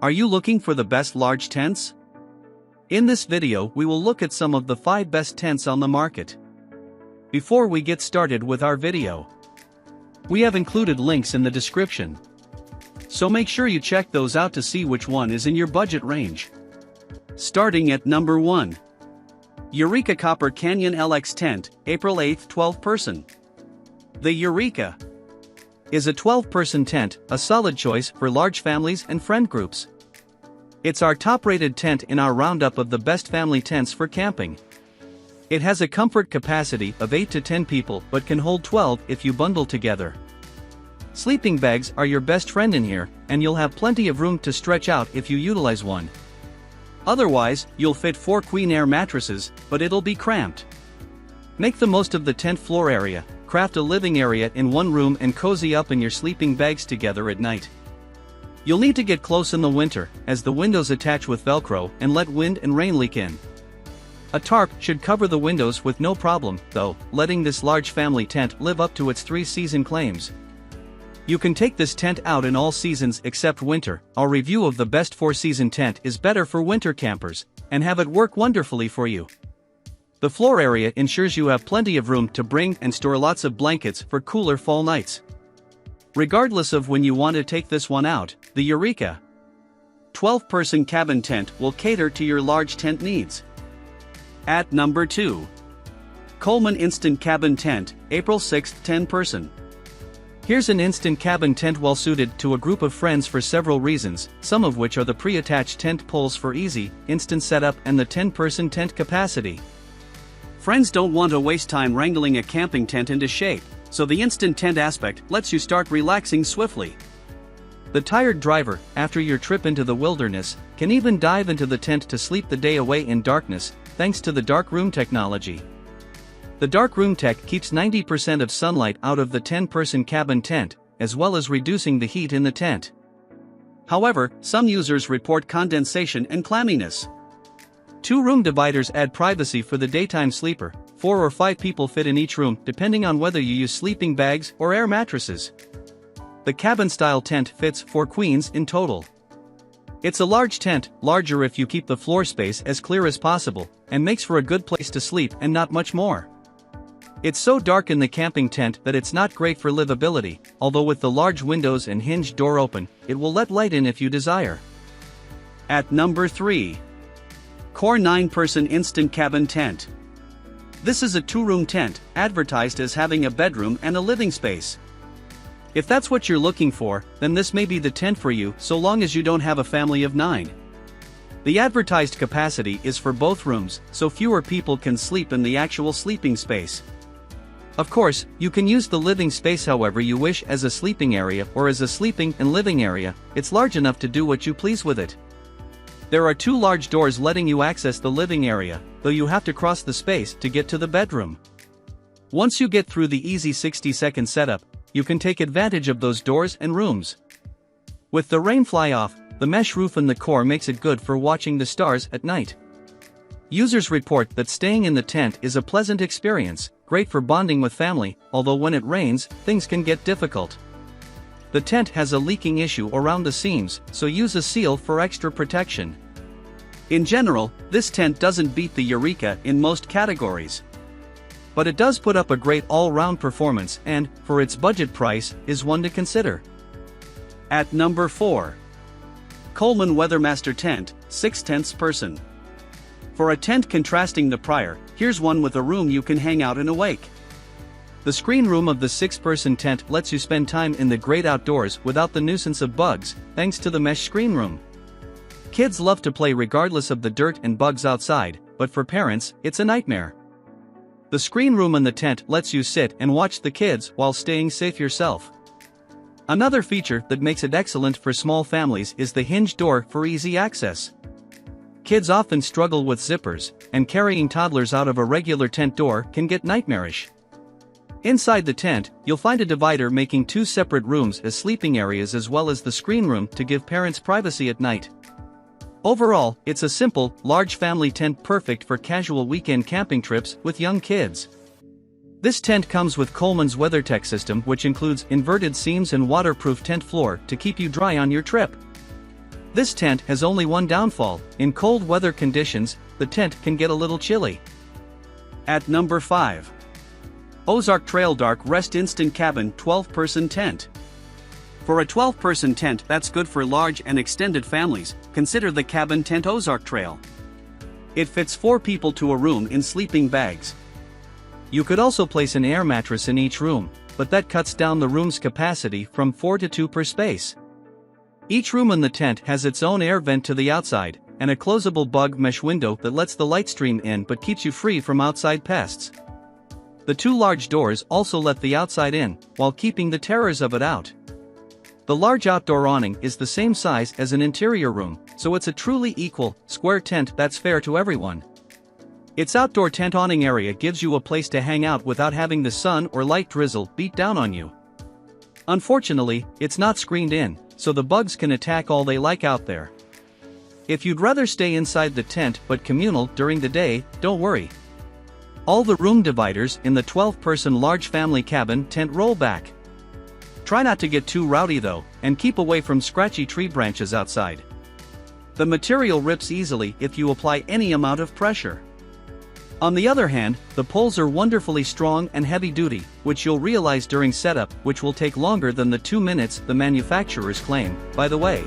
Are you looking for the best large tents? In this video we will look at some of the 5 best tents on the market. Before we get started with our video, we have included links in the description, so make sure you check those out to see which one is in your budget range. Starting at number 1. Eureka Copper Canyon LX Tent, April 8, 12-person. The Eureka is a 12-person tent, a solid choice for large families and friend groups. It's our top-rated tent in our roundup of the best family tents for camping. It has a comfort capacity of 8 to 10 people but can hold 12 if you bundle together. Sleeping bags are your best friend in here, and you'll have plenty of room to stretch out if you utilize one. Otherwise, you'll fit 4 queen air mattresses, but it'll be cramped. Make the most of the tent floor area, craft a living area in one room and cozy up in your sleeping bags together at night. You'll need to get close in the winter, as the windows attach with Velcro and let wind and rain leak in. A tarp should cover the windows with no problem, though, letting this large family tent live up to its 3-season claims. You can take this tent out in all seasons except winter. Our review of the best 4-season tent is better for winter campers, and have it work wonderfully for you. The floor area ensures you have plenty of room to bring and store lots of blankets for cooler fall nights. Regardless of when you want to take this one out, the Eureka 12-person cabin tent will cater to your large tent needs. At number 2. Coleman Instant Cabin Tent, April 6, 10-person. Here's an instant cabin tent well suited to a group of friends for several reasons, some of which are the pre-attached tent poles for easy, instant setup and the 10-person tent capacity. Friends don't want to waste time wrangling a camping tent into shape, so the instant tent aspect lets you start relaxing swiftly. The tired driver, after your trip into the wilderness, can even dive into the tent to sleep the day away in darkness, thanks to the dark room technology. The dark room tech keeps 90% of sunlight out of the 10-person cabin tent, as well as reducing the heat in the tent. However, some users report condensation and clamminess. 2 room dividers add privacy for the daytime sleeper. 4 or 5 people fit in each room, depending on whether you use sleeping bags or air mattresses. The cabin-style tent fits 4 queens in total. It's a large tent, larger if you keep the floor space as clear as possible, and makes for a good place to sleep and not much more. It's so dark in the camping tent that it's not great for livability, although with the large windows and hinged door open, it will let light in if you desire. At number 3. Core 9-person Instant Cabin Tent. This is a 2-room tent, advertised as having a bedroom and a living space. If that's what you're looking for, then this may be the tent for you so long as you don't have a family of 9. The advertised capacity is for both rooms, so fewer people can sleep in the actual sleeping space. Of course, you can use the living space however you wish, as a sleeping area or as a sleeping and living area. It's large enough to do what you please with it. There are 2 large doors letting you access the living area, though you have to cross the space to get to the bedroom. Once you get through the easy 60-second setup, you can take advantage of those doors and rooms. With the rain fly off, the mesh roof in the core makes it good for watching the stars at night. Users report that staying in the tent is a pleasant experience, great for bonding with family, although when it rains, things can get difficult. The tent has a leaking issue around the seams, so use a seal for extra protection. In general, this tent doesn't beat the Eureka in most categories. But it does put up a great all-round performance and, for its budget price, is one to consider. At number 4. Coleman Weathermaster Tent, 6-person. For a tent contrasting the prior, here's one with a room you can hang out and awake. The screen room of the 6-person tent lets you spend time in the great outdoors without the nuisance of bugs, thanks to the mesh screen room. Kids love to play regardless of the dirt and bugs outside, but for parents, it's a nightmare. The screen room in the tent lets you sit and watch the kids while staying safe yourself. Another feature that makes it excellent for small families is the hinged door for easy access. Kids often struggle with zippers, and carrying toddlers out of a regular tent door can get nightmarish. Inside the tent, you'll find a divider making 2 separate rooms as sleeping areas as well as the screen room to give parents privacy at night. Overall, it's a simple, large family tent perfect for casual weekend camping trips with young kids. This tent comes with Coleman's WeatherTech system, which includes inverted seams and waterproof tent floor to keep you dry on your trip. This tent has only one downfall: in cold weather conditions, the tent can get a little chilly. At number 5. Ozark Trail Dark Rest Instant Cabin 12-Person Tent. For a 12-person tent that's good for large and extended families, consider the cabin tent Ozark Trail. It fits 4 people to a room in sleeping bags. You could also place an air mattress in each room, but that cuts down the room's capacity from 4 to 2 per space. Each room in the tent has its own air vent to the outside, and a closable bug mesh window that lets the light stream in but keeps you free from outside pests. The 2 large doors also let the outside in, while keeping the terrors of it out. The large outdoor awning is the same size as an interior room, so it's a truly equal, square tent that's fair to everyone. Its outdoor tent awning area gives you a place to hang out without having the sun or light drizzle beat down on you. Unfortunately, it's not screened in, so the bugs can attack all they like out there. If you'd rather stay inside the tent but communal during the day, don't worry. All the room dividers in the 12-person large family cabin tent roll back. Try not to get too rowdy though, and keep away from scratchy tree branches outside. The material rips easily if you apply any amount of pressure. On the other hand, the poles are wonderfully strong and heavy-duty, which you'll realize during setup, which will take longer than the 2 minutes the manufacturers claim, by the way.